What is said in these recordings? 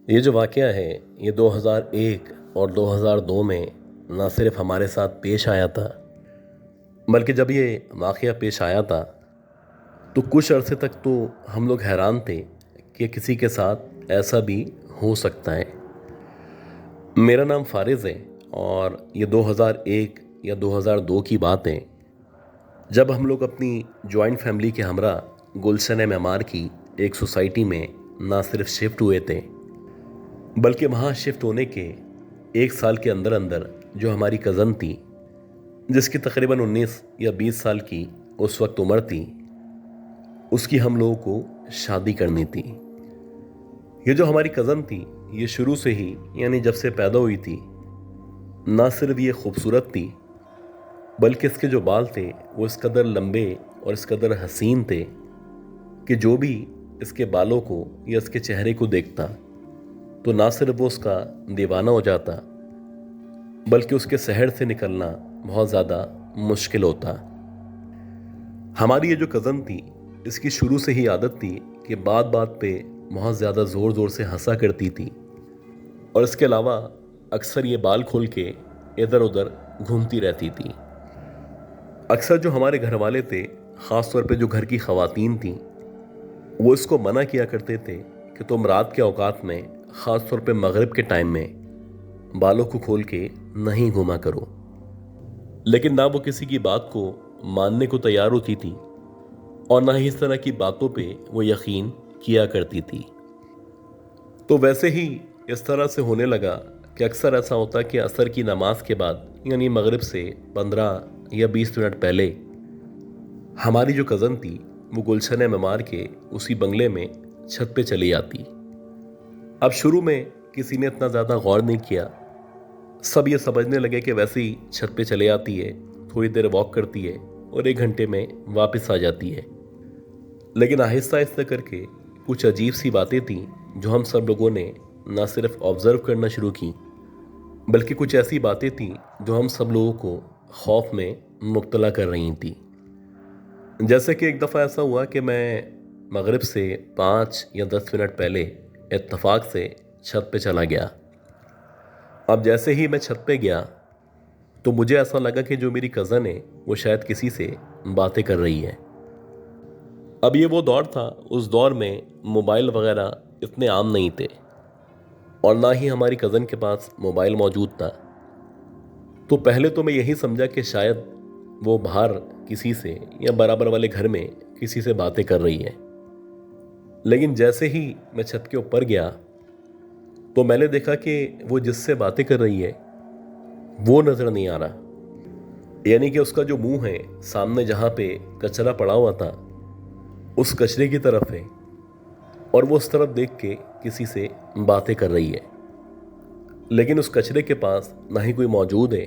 ये जो वाक़या है, ये 2001 और 2002 में ना सिर्फ हमारे साथ पेश आया था, बल्कि जब ये वाक़या पेश आया था, तो कुछ अरसे तक तो हम लोग हैरान थे कि किसी के साथ ऐसा भी हो सकता है। मेरा नाम फ़ारिज़ है और ये 2001 या 2002 की बात है, जब हम लोग अपनी जॉइंट फैमिली के हमरा गुलशन मेमार की एक सोसाइटी में ना सिर्फ शिफ्ट हुए थे, बल्कि वहाँ शिफ्ट होने के 1 साल के अंदर अंदर जो हमारी कज़न थी, जिसकी तकरीबन 19 या 20 साल की उस वक्त उम्र थी, उसकी हम लोगों को शादी करनी थी। ये जो हमारी कज़न थी, ये शुरू से ही यानी जब से पैदा हुई थी, ना सिर्फ ये खूबसूरत थी, बल्कि इसके जो बाल थे वो इस कदर लंबे और इस कदर हसीन थे कि जो भी इसके बालों को या इसके चेहरे को देखता तो ना सिर्फ वो उसका दीवाना हो जाता, बल्कि उसके शहर से निकलना बहुत ज़्यादा मुश्किल होता। हमारी ये जो कज़न थी, इसकी शुरू से ही आदत थी कि बात बात पे बहुत ज़्यादा ज़ोर ज़ोर से हंसा करती थी और इसके अलावा अक्सर ये बाल खोल के इधर उधर घूमती रहती थी। अक्सर जो हमारे घर वाले थे, ख़ास तौर पे जो घर की ख़वातीन थीं, वो इसको मना किया करते थे कि तुम रात के औकात में, ख़ास तौर पे मगरिब के टाइम में, बालों को खोल के नहीं घूमा करो। लेकिन ना वो किसी की बात को मानने को तैयार होती थी और ना ही इस तरह की बातों पे वो यकीन किया करती थी। तो वैसे ही इस तरह से होने लगा कि अक्सर ऐसा होता कि असर की नमाज के बाद यानी मगरिब से 15 या 20 मिनट पहले हमारी जो कज़न थी वो गुलशन मेमार के उसी बंगले में छत पे चली आती। अब शुरू में किसी ने इतना ज़्यादा गौर नहीं किया, सब ये समझने लगे कि वैसे ही छत पे चले आती है, थोड़ी देर वॉक करती है और 1 घंटे में वापस आ जाती है। लेकिन आहिस्ता आहिस्ता करके कुछ अजीब सी बातें थीं जो हम सब लोगों ने ना सिर्फ ऑब्ज़र्व करना शुरू की, बल्कि कुछ ऐसी बातें थीं जो हम सब लोगों को खौफ में मुब्तला कर रही थी। जैसे कि एक दफ़ा ऐसा हुआ कि मैं मगरिब से 5 या 10 मिनट पहले इत्तफाक से छत पे चला गया। अब जैसे ही मैं छत पे गया तो मुझे ऐसा लगा कि जो मेरी कज़न है वो शायद किसी से बातें कर रही है। अब ये वो दौर था, उस दौर में मोबाइल वगैरह इतने आम नहीं थे और ना ही हमारी कज़न के पास मोबाइल मौजूद था। तो पहले तो मैं यही समझा कि शायद वो बाहर किसी से या बराबर वाले घर में किसी से बातें कर रही है। लेकिन जैसे ही मैं छत के ऊपर गया तो मैंने देखा कि वो जिससे बातें कर रही है वो नज़र नहीं आ रहा। यानी कि उसका जो मुंह है सामने जहाँ पे कचरा पड़ा हुआ था, उस कचरे की तरफ है और वो उस तरफ देख के किसी से बातें कर रही है। लेकिन उस कचरे के पास ना ही कोई मौजूद है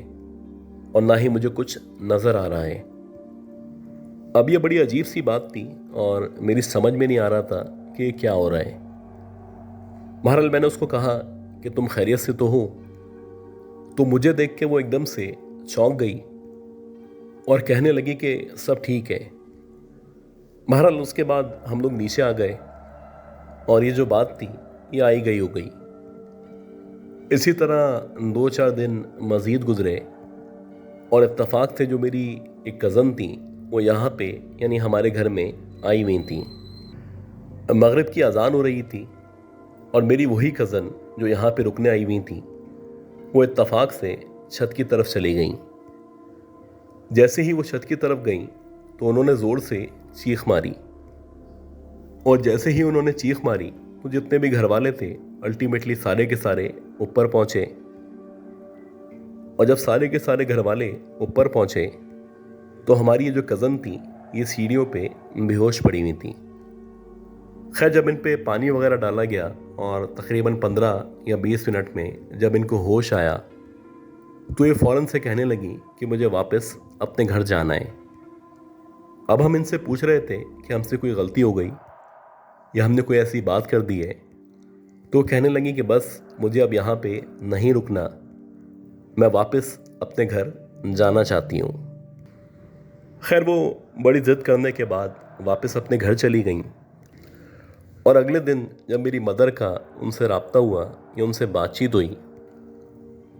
और ना ही मुझे कुछ नज़र आ रहा है। अब ये बड़ी अजीब सी बात थी और मेरी समझ में नहीं आ रहा था कि क्या हो रहा है। बहरहाल मैंने उसको कहा कि तुम खैरियत से तो हो? तो मुझे देख के वो एकदम से चौंक गई और कहने लगी कि सब ठीक है। बहरहाल उसके बाद हम लोग नीचे आ गए और ये जो बात थी ये आई गई हो गई। इसी तरह 2-4 दिन मज़ीद गुजरे और इत्तफाक से जो मेरी एक कज़न थी वो यहाँ पे यानी हमारे घर में आई हुई थी। मगरिब की अज़ान हो रही थी और मेरी वही कज़न जो यहाँ पे रुकने आई हुई थी वो इत्तफाक से छत की तरफ चली गई। जैसे ही वो छत की तरफ गई तो उन्होंने ज़ोर से चीख मारी और जैसे ही उन्होंने चीख मारी तो जितने भी घर वाले थे अल्टीमेटली सारे के सारे ऊपर पहुँचे। और जब सारे के सारे घर वाले ऊपर पहुँचे तो हमारी ये जो कज़न थी ये सीढ़ियों पे बेहोश पड़ी हुई थी। खैर जब इन पे पानी वगैरह डाला गया और तकरीबन 15 या 20 मिनट में जब इनको होश आया तो ये फ़ौरन से कहने लगी कि मुझे वापस अपने घर जाना है। अब हम इनसे पूछ रहे थे कि हमसे कोई गलती हो गई या हमने कोई ऐसी बात कर दी है, तो कहने लगी कि बस मुझे अब यहाँ पे नहीं रुकना, मैं वापस अपने घर जाना चाहती हूँ। खैर वो बड़ी ज़िद करने के बाद वापस अपने घर चली गईं और अगले दिन जब मेरी मदर का उनसे रब्ता हुआ या उनसे बातचीत हुई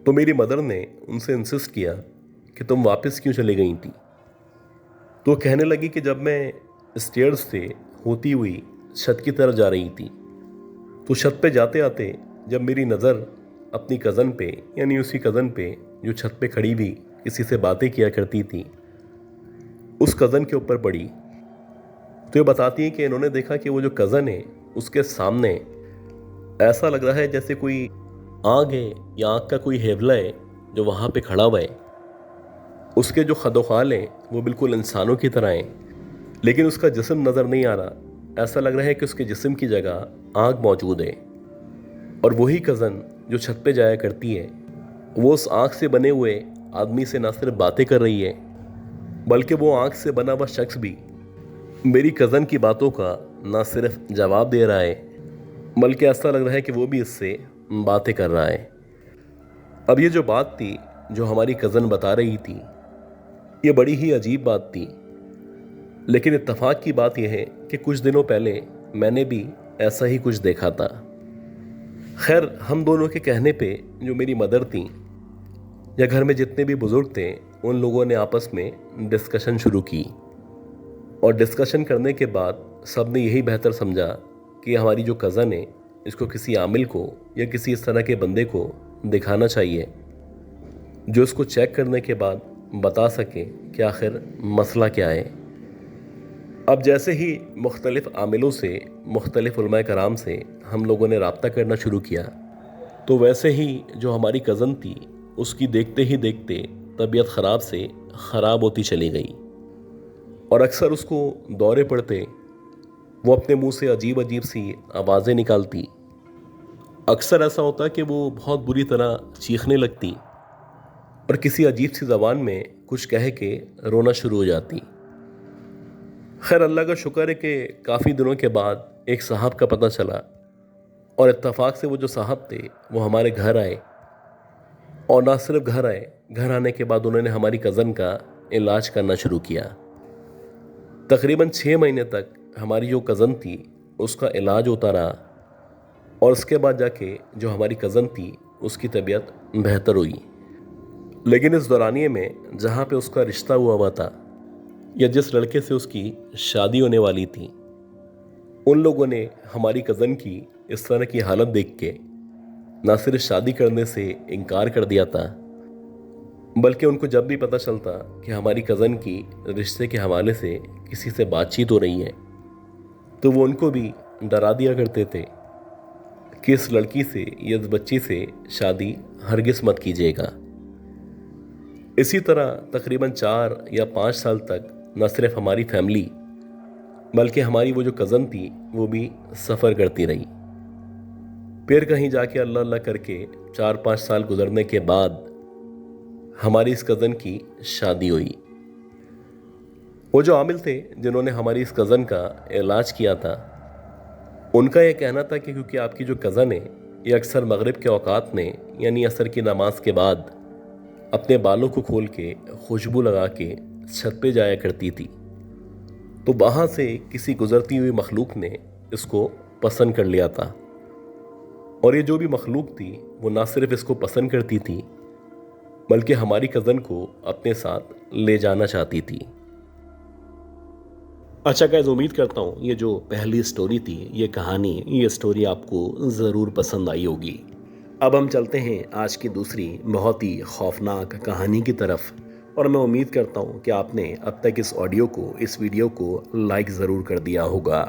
तो मेरी मदर ने उनसे इंसिस्ट किया कि तुम वापस क्यों चली गई थी। तो कहने लगी कि जब मैं स्टेयर्स से होती हुई छत की तरफ जा रही थी तो छत पे जाते आते जब मेरी नज़र अपनी कज़न पे यानी उसी कज़न पे जो छत पे खड़ी हुई किसी से बातें किया करती थी उस कज़न के ऊपर पड़ी तो ये बताती है कि इन्होंने देखा कि वो जो कज़न है उसके सामने ऐसा लग रहा है जैसे कोई आग है या आग का कोई हेवला है जो वहाँ पे खड़ा हुआ है। उसके जो खदोखाल हैं वो बिल्कुल इंसानों की तरह हैं, लेकिन उसका जिस्म नज़र नहीं आ रहा। ऐसा लग रहा है कि उसके जिस्म की जगह आग मौजूद है। और वही कज़न जो छत पे जाया करती है वो उस आग से बने हुए आदमी से ना सिर्फ बातें कर रही है बल्कि वो आग से बना हुआ शख्स भी मेरी कज़न की बातों का ना सिर्फ जवाब दे रहा है बल्कि ऐसा लग रहा है कि वो भी इससे बातें कर रहा है। अब ये जो बात थी जो हमारी कज़न बता रही थी ये बड़ी ही अजीब बात थी, लेकिन इत्तेफाक की बात यह है कि कुछ दिनों पहले मैंने भी ऐसा ही कुछ देखा था। खैर, हम दोनों के कहने पे जो मेरी मदर थी या घर में जितने भी बुज़ुर्ग थे उन लोगों ने आपस में डिस्कशन शुरू की और डिस्कशन करने के बाद सब ने यही बेहतर समझा कि हमारी जो कज़न है इसको किसी आमिल को या किसी इस तरह के बंदे को दिखाना चाहिए जो इसको चेक करने के बाद बता सके कि आखिर मसला क्या है। अब जैसे ही मुख्तलिफ़ आमिलों से मुख्तलिफ़ उलमाए कराम से हम लोगों ने रब्ता करना शुरू किया तो वैसे ही जो हमारी कज़न थी उसकी देखते ही देखते तबीयत ख़राब से ख़राब होती चली गई और अक्सर उसको दौरे पड़ते वो अपने मुंह से अजीब अजीब सी आवाज़ें निकालती। अक्सर ऐसा होता कि वो बहुत बुरी तरह चीखने लगती और किसी अजीब सी ज़बान में कुछ कह के रोना शुरू हो जाती। खैर, अल्लाह का शुक्र है कि काफ़ी दिनों के बाद एक साहब का पता चला और इत्तेफाक से वो जो साहब थे वो हमारे घर आए और ना सिर्फ घर आए, घर आने के बाद उन्होंने हमारी कज़न का इलाज करना शुरू किया। तकरीबन 6 महीने तक हमारी जो कज़न थी उसका इलाज होता रहा और उसके बाद जाके जो हमारी कज़न थी उसकी तबीयत बेहतर हुई। लेकिन इस दौरानिए में जहाँ पे उसका रिश्ता हुआ था या जिस लड़के से उसकी शादी होने वाली थी उन लोगों ने हमारी कज़न की इस तरह की हालत देख के ना सिर्फ शादी करने से इनकार कर दिया था बल्कि उनको जब भी पता चलता कि हमारी कज़न की रिश्ते के हवाले से किसी से बातचीत हो रही है तो वो उनको भी डरा दिया करते थे कि इस लड़की से या इस बच्ची से शादी हरगिज़ मत कीजिएगा। इसी तरह तकरीबन 4 या 5 साल तक न सिर्फ हमारी फैमिली बल्कि हमारी वो जो कज़न थी वो भी सफ़र करती रही। फिर कहीं जाके अल्लाह अल्लाह करके 4-5 साल गुजरने के बाद हमारी इस कज़न की शादी हुई। वो जो आमिल थे जिन्होंने हमारी इस कज़न का इलाज किया था उनका यह कहना था कि क्योंकि आपकी जो कज़न है ये अक्सर मगरिब के औकात में यानी असर की नमाज के बाद अपने बालों को खोल के खुशबू लगा के छत पे जाया करती थी तो वहाँ से किसी गुजरती हुई मखलूक ने इसको पसंद कर लिया था और ये जो भी मखलूक थी वो ना सिर्फ इसको पसंद करती थी बल्कि हमारी कज़न को अपने साथ ले जाना चाहती थी। अच्छा गाइस, उम्मीद करता हूँ ये जो पहली स्टोरी थी ये कहानी ये स्टोरी आपको ज़रूर पसंद आई होगी। अब हम चलते हैं आज की दूसरी बहुत ही खौफनाक कहानी की तरफ और मैं उम्मीद करता हूँ कि आपने अब तक इस ऑडियो को इस वीडियो को लाइक ज़रूर कर दिया होगा।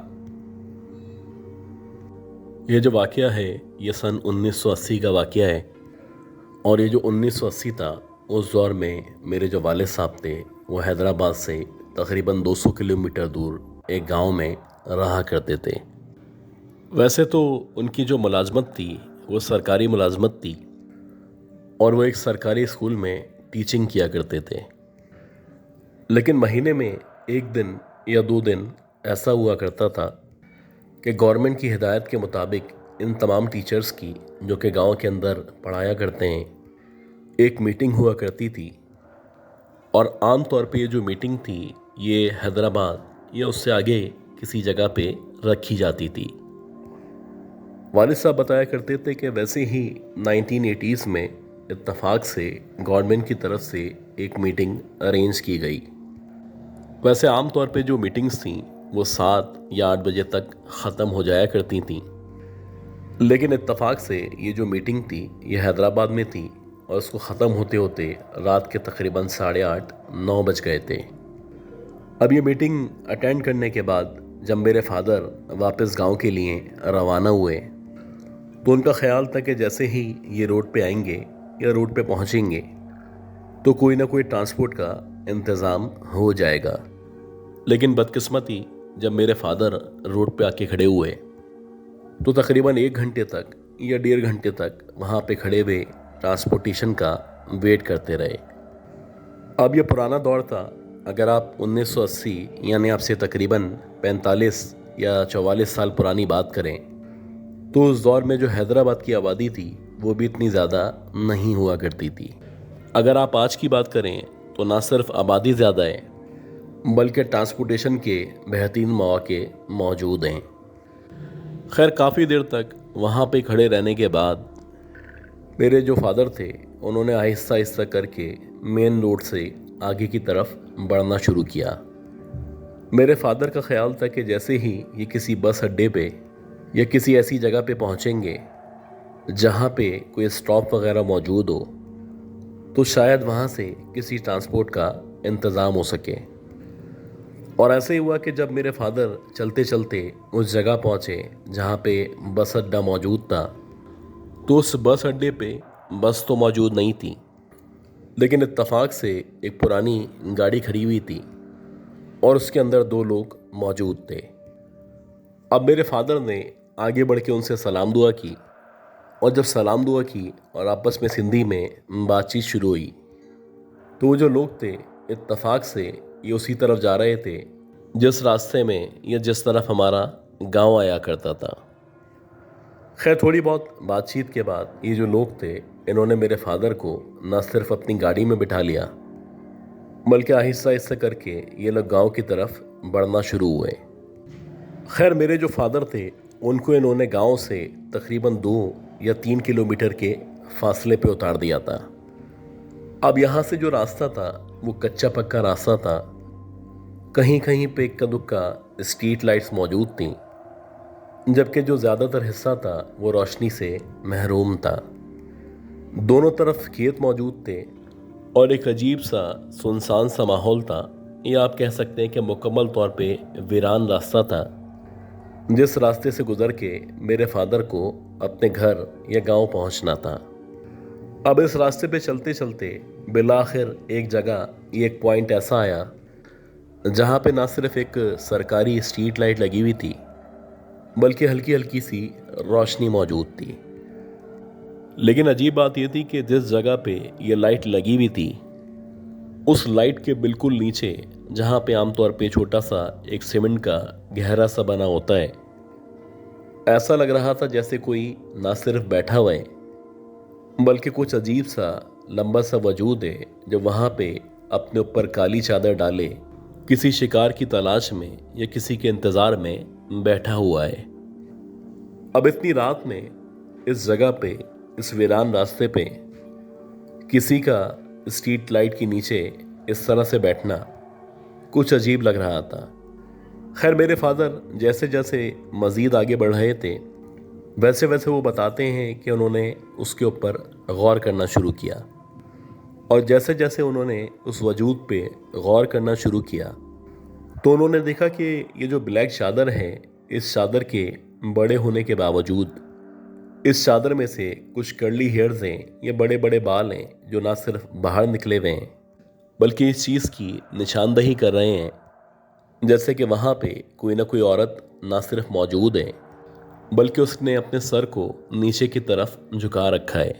ये जो वाक़या है ये सन 1980 का वाक़या है और ये जो 1980 था उस दौर में मेरे जो वालिद साहब थे वो हैदराबाद से तकरीबन 200 किलोमीटर दूर एक गांव में रहा करते थे। वैसे तो उनकी जो मुलाजमत थी वो सरकारी मुलाजमत थी और वो एक सरकारी स्कूल में टीचिंग किया करते थे, लेकिन महीने में एक दिन या 2 दिन ऐसा हुआ करता था कि गवर्नमेंट की हिदायत के मुताबिक इन तमाम टीचर्स की जो कि गांव के अंदर पढ़ाया करते हैं एक मीटिंग हुआ करती थी और आम तौर पे ये जो मीटिंग थी ये हैदराबाद या उससे आगे किसी जगह पे रखी जाती थी। वालिद साहब बताया करते थे कि वैसे ही 1980s में इत्तफाक से गवर्नमेंट की तरफ से एक मीटिंग अरेंज की गई। वैसे आम तौर पे जो मीटिंग्स थीं वो 7 या 8 बजे तक ख़त्म हो जाया करती थीं, लेकिन इत्तफाक से ये जो मीटिंग थी ये हैदराबाद में थी और उसको ख़त्म होते होते रात के तकरीबन 8:30-9 बज गए थे। अब ये मीटिंग अटेंड करने के बाद जब मेरे फादर वापस गांव के लिए रवाना हुए तो उनका ख्याल था कि जैसे ही ये रोड पे आएंगे या रोड पे पहुंचेंगे तो कोई ना कोई ट्रांसपोर्ट का इंतज़ाम हो जाएगा। लेकिन बदकिस्मती जब मेरे फादर रोड पे आके खड़े हुए तो तकरीबन 1 घंटे तक या 1.5 घंटे तक वहाँ पे खड़े हुए ट्रांसपोर्टेशन का वेट करते रहे। अब ये पुराना दौर था। अगर आप 1980 यानी आपसे तकरीबन 45 या 44 साल पुरानी बात करें तो उस दौर में जो हैदराबाद की आबादी थी वो भी इतनी ज़्यादा नहीं हुआ करती थी। अगर आप आज की बात करें तो ना सिर्फ आबादी ज़्यादा है बल्कि ट्रांसपोर्टेशन के बेहतरीन मौके मौजूद हैं। खैर काफ़ी देर तक वहाँ पे खड़े रहने के बाद मेरे जो फादर थे उन्होंने आहिस्ता आहिस्ता करके मेन रोड से आगे की तरफ बढ़ना शुरू किया। मेरे फादर का ख्याल था कि जैसे ही ये किसी बस अड्डे पे या किसी ऐसी जगह पे पहुँचेंगे जहाँ पे कोई स्टॉप वगैरह मौजूद हो तो शायद वहाँ से किसी ट्रांसपोर्ट का इंतज़ाम हो सके। और ऐसे ही हुआ कि जब मेरे फादर चलते चलते उस जगह पहुँचे जहाँ पे बस अड्डा मौजूद था तो उस बस अड्डे पे बस तो मौजूद नहीं थी, लेकिन इत्तफाक से एक पुरानी गाड़ी खड़ी हुई थी और उसके अंदर 2 लोग मौजूद थे। अब मेरे फादर ने आगे बढ़ के उनसे सलाम दुआ की और जब सलाम दुआ की और आपस में सिंधी में बातचीत शुरू हुई तो वो जो लोग थे इत्तफाक से ये उसी तरफ जा रहे थे जिस रास्ते में या जिस तरफ हमारा गांव आया करता था। खैर थोड़ी बहुत बातचीत के बाद ये जो लोग थे इन्होंने मेरे फादर को न सिर्फ अपनी गाड़ी में बिठा लिया बल्कि आहिस्ता आहिस्ता करके ये लोग गांव की तरफ बढ़ना शुरू हुए। खैर मेरे जो फादर थे उनको इन्होंने गांव से तकरीबन 2 या 3 किलोमीटर के फासले पे उतार दिया था। अब यहाँ से जो रास्ता था वो कच्चा पक्का रास्ता था, कहीं कहीं पे इक्का दुक्का स्ट्रीट लाइट्स मौजूद थीं, जबकि जो ज़्यादातर हिस्सा था वो रोशनी से महरूम था। दोनों तरफ खेत मौजूद थे और एक अजीब सा सुनसान सा माहौल था, या आप कह सकते हैं कि मुकम्मल तौर पे वीरान रास्ता था जिस रास्ते से गुजर के मेरे फादर को अपने घर या गांव पहुंचना था। अब इस रास्ते पे चलते चलते बिलाखिर एक जगह एक पॉइंट ऐसा आया जहाँ पे ना सिर्फ एक सरकारी स्ट्रीट लाइट लगी हुई थी बल्कि हल्की हल्की सी रोशनी मौजूद थी। लेकिन अजीब बात यह थी कि जिस जगह पे ये लाइट लगी हुई थी उस लाइट के बिल्कुल नीचे जहाँ पे आमतौर पे छोटा सा एक सीमेंट का गहरा सा बना होता है, ऐसा लग रहा था जैसे कोई ना सिर्फ बैठा हुआ है बल्कि कुछ अजीब सा लंबा सा वजूद है जो वहाँ पे अपने ऊपर काली चादर डाले किसी शिकार की तलाश में या किसी के इंतज़ार में बैठा हुआ है। अब इतनी रात में इस जगह पे इस वीरान रास्ते पे किसी का स्ट्रीट लाइट के नीचे इस तरह से बैठना कुछ अजीब लग रहा था। खैर मेरे फादर जैसे जैसे मज़ीद आगे बढ़ रहे थे वैसे वैसे वो बताते हैं कि उन्होंने उसके ऊपर गौर करना शुरू किया और जैसे जैसे उन्होंने उस वजूद पे गौर करना शुरू किया तो उन्होंने देखा कि ये जो ब्लैक चादर है इस चादर के बड़े होने के बावजूद इस चादर में से कुछ कर्ली हेयर्स हैं, ये बड़े बड़े बाल हैं जो ना सिर्फ बाहर निकले हुए हैं बल्कि इस चीज़ की निशानदही कर रहे हैं जैसे कि वहाँ पे कोई ना कोई औरत ना सिर्फ मौजूद है बल्कि उसने अपने सर को नीचे की तरफ झुका रखा है।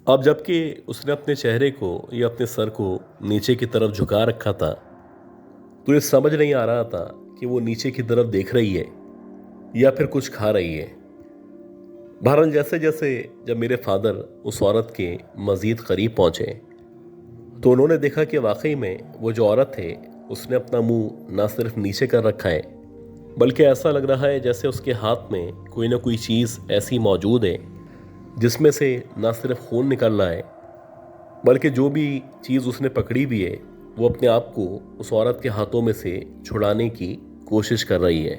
अब जबकि उसने अपने चेहरे को या अपने सर को नीचे की तरफ झुका रखा था तो ये समझ नहीं आ रहा था कि वो नीचे की तरफ देख रही है या फिर कुछ खा रही है। बहरहाल जैसे जैसे जब मेरे फादर उस औरत के मज़ीद करीब पहुँचे तो उन्होंने देखा कि वाकई में वो जो औरत है उसने अपना मुंह ना सिर्फ नीचे कर रखा है बल्कि ऐसा लग रहा है जैसे उसके हाथ में कोई ना कोई चीज़ ऐसी मौजूद है जिसमें से ना सिर्फ खून निकल रहा है, बल्कि जो भी चीज़ उसने पकड़ी भी है वो अपने आप को उस औरत के हाथों में से छुड़ाने की कोशिश कर रही है।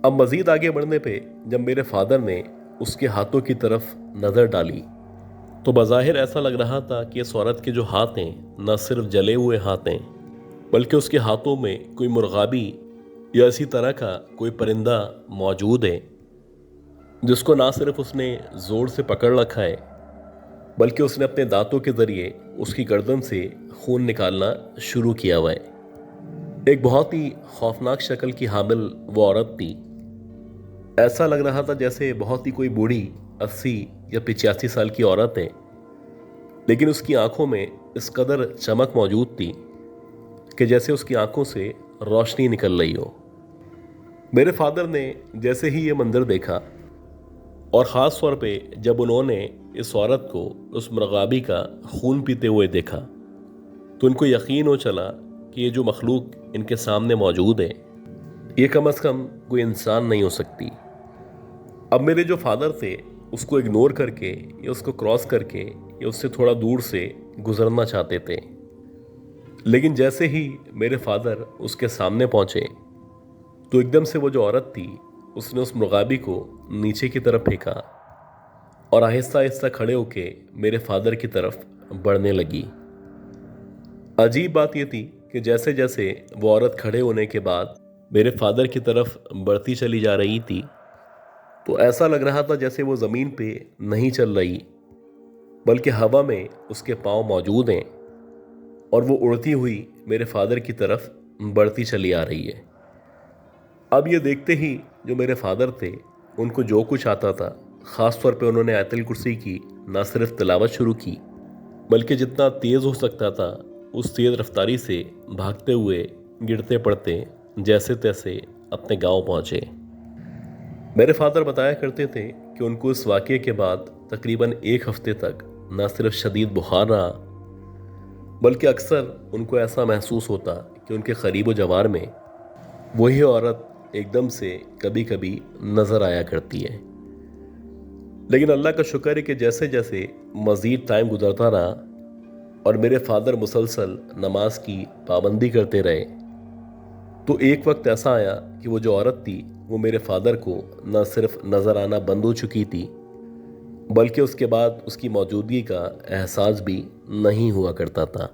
अब मज़ीद आगे बढ़ने पे जब मेरे फादर ने उसके हाथों की तरफ नज़र डाली तो बज़ाहिर ऐसा लग रहा था कि इस औरत के जो हाथ हैं न सिर्फ जले हुए हाथ हैं, बल्कि उसके हाथों में कोई मुर्गाबी या इसी तरह का कोई परिंदा मौजूद है जिसको ना सिर्फ उसने ज़ोर से पकड़ रखा है, बल्कि उसने अपने दांतों के ज़रिए उसकी गर्दन से खून निकालना शुरू किया हुआ है। एक बहुत ही खौफनाक शक्ल की हामिल वो औरत थी। ऐसा लग रहा था जैसे बहुत ही कोई बूढ़ी 80 या 85 साल की औरत है, लेकिन उसकी आंखों में इस कदर चमक मौजूद थी कि जैसे उसकी आंखों से रोशनी निकल रही हो। मेरे फादर ने जैसे ही ये मंजर देखा और ख़ास तौर पे जब उन्होंने इस औरत को उस मुर्गाबी का खून पीते हुए देखा तो उनको यकीन हो चला कि ये जो मखलूक इनके सामने मौजूद है ये कम अज़ कम कोई इंसान नहीं हो सकती। अब मेरे जो फादर थे उसको इग्नोर करके या उसको क्रॉस करके या उससे थोड़ा दूर से गुजरना चाहते थे, लेकिन जैसे ही मेरे फादर उसके सामने पहुंचे तो एकदम से वो जो औरत थी उसने उस मुर्गाबी को नीचे की तरफ फेंका और आहिस्ता आहिस्ता खड़े होके मेरे फादर की तरफ बढ़ने लगी। अजीब बात यह थी कि जैसे जैसे वो औरत खड़े होने के बाद मेरे फादर की तरफ बढ़ती चली जा रही थी तो ऐसा लग रहा था जैसे वो ज़मीन पे नहीं चल रही, बल्कि हवा में उसके पांव मौजूद हैं और वो उड़ती हुई मेरे फादर की तरफ बढ़ती चली आ रही है। अब ये देखते ही जो मेरे फादर थे उनको जो कुछ आता था, ख़ास तौर पे उन्होंने आयतुल कुर्सी की ना सिर्फ तिलावत शुरू की, बल्कि जितना तेज़ हो सकता था उस तेज़ रफ्तारी से भागते हुए गिरते पड़ते जैसे तैसे अपने गांव पहुंचे। मेरे फादर बताया करते थे कि उनको इस वाक़ये के बाद तकरीबन 1 हफ्ते तक न सिर्फ शदीद बुखार रहा, बल्कि अक्सर उनको ऐसा महसूस होता कि उनके करीब जवार में वही औरत एकदम से कभी कभी नज़र आया करती है। लेकिन अल्लाह का शुक्र है कि जैसे जैसे मज़ीद टाइम गुजरता रहा और मेरे फादर मुसलसल नमाज की पाबंदी करते रहे तो एक वक्त ऐसा आया कि वो जो औरत थी वो मेरे फादर को न सिर्फ नज़र आना बंद हो चुकी थी, बल्कि उसके बाद उसकी मौजूदगी का एहसास भी नहीं हुआ करता था।